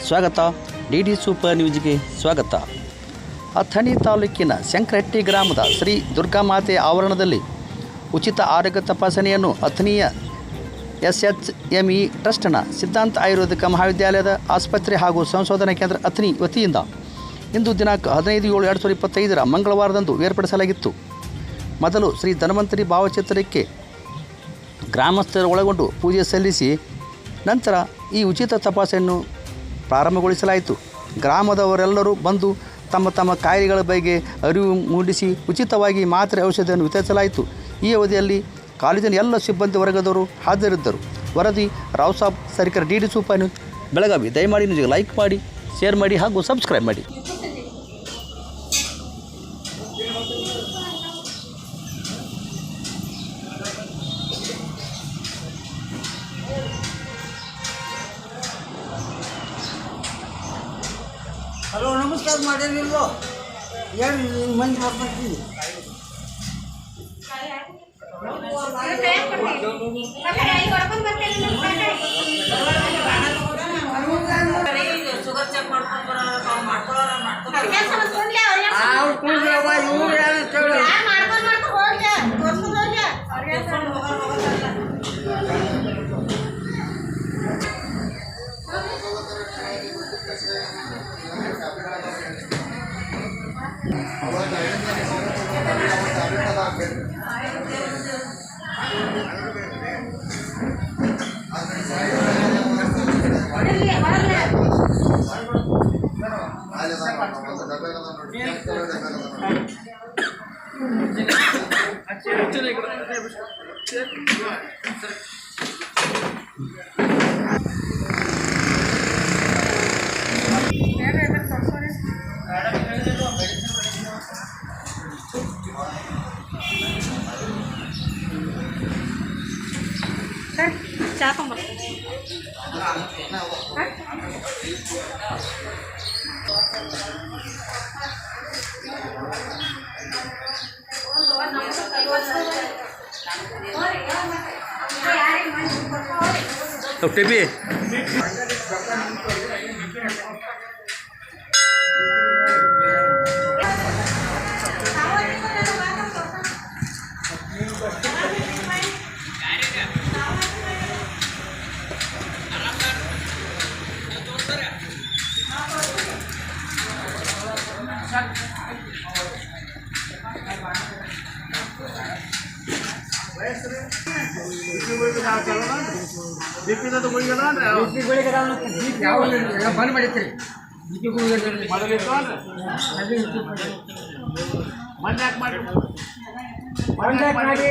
ಸ್ವಾಗತ. D super ನ್ಯೂಸ್ಗೆ ಸ್ವಾಗತ. ಅಥಣಿ ತಾಲೂಕಿನ ಶಂಕರಹಟ್ಟಿ ಗ್ರಾಮದ ಶ್ರೀ ದುರ್ಗಾಮಾತೆ ಆವರಣದಲ್ಲಿ ಉಚಿತ ಆರೋಗ್ಯ ತಪಾಸಣೆಯನ್ನು ಅಥಣಿಯ SHME ಟ್ರಸ್ಟ್ನ ಸಿದ್ಧಾಂತ ಆಯುರ್ವೇದಿಕ ಮಹಾವಿದ್ಯಾಲಯದ ಆಸ್ಪತ್ರೆ ಹಾಗೂ ಸಂಶೋಧನಾ ಕೇಂದ್ರ ಅಥಣಿ ವತಿಯಿಂದ ಇಂದು ದಿನಾಂಕ 15/7/2025 ಮಂಗಳವಾರದಂದು ಏರ್ಪಡಿಸಲಾಗಿತ್ತು. ಮೊದಲು ಶ್ರೀ ಧನ್ವಂತರಿ ಭಾವಚಿತ್ರಕ್ಕೆ ಗ್ರಾಮಸ್ಥರು ಒಳಗೊಂಡು ಪೂಜೆ ಸಲ್ಲಿಸಿ ನಂತರ ಈ ಉಚಿತ ತಪಾಸಣೆಯನ್ನು ಪ್ರಾರಂಭಗೊಳಿಸಲಾಯಿತು. ಗ್ರಾಮದವರೆಲ್ಲರೂ ಬಂದು ತಮ್ಮ ತಮ್ಮ ಕಾಯಿಲೆಗಳ ಬಗ್ಗೆ ಅರಿವು ಮೂಡಿಸಿ ಉಚಿತವಾಗಿ ಮಾತ್ರೆ ಔಷಧಿಯನ್ನು ವಿತರಿಸಲಾಯಿತು. ಈ ಅವಧಿಯಲ್ಲಿ ಕಾಲೇಜಿನ ಎಲ್ಲ ಸಿಬ್ಬಂದಿ ವರ್ಗದವರು ಹಾಜರಿದ್ದರು. ವರದಿ Rao Saab Sarikar, D super news Belagavi. ದಯಮಾಡಿ ನ್ಯೂಸ್ಗೆ ಲೈಕ್ ಮಾಡಿ, ಶೇರ್ ಮಾಡಿ ಹಾಗೂ ಸಬ್ಸ್ಕ್ರೈಬ್ ಮಾಡಿ. ಹಲೋ, ನಮಸ್ಕಾರ ಮಾಡಿರಲಿಲ್ಲ. ಏನು ಮಂದಿ ಬರ್ತೀನಿ. ಶುಗರ್ ಚೆಕ್ ಮಾಡ್ಕೊಂಡು ಸರ್ ಚಾ ತೊಂಬರ್ರಿ. ಟಿಪಿ ಬಂದ್ ಮಾಡಿತ್ರಿ. ಮಾಡಿ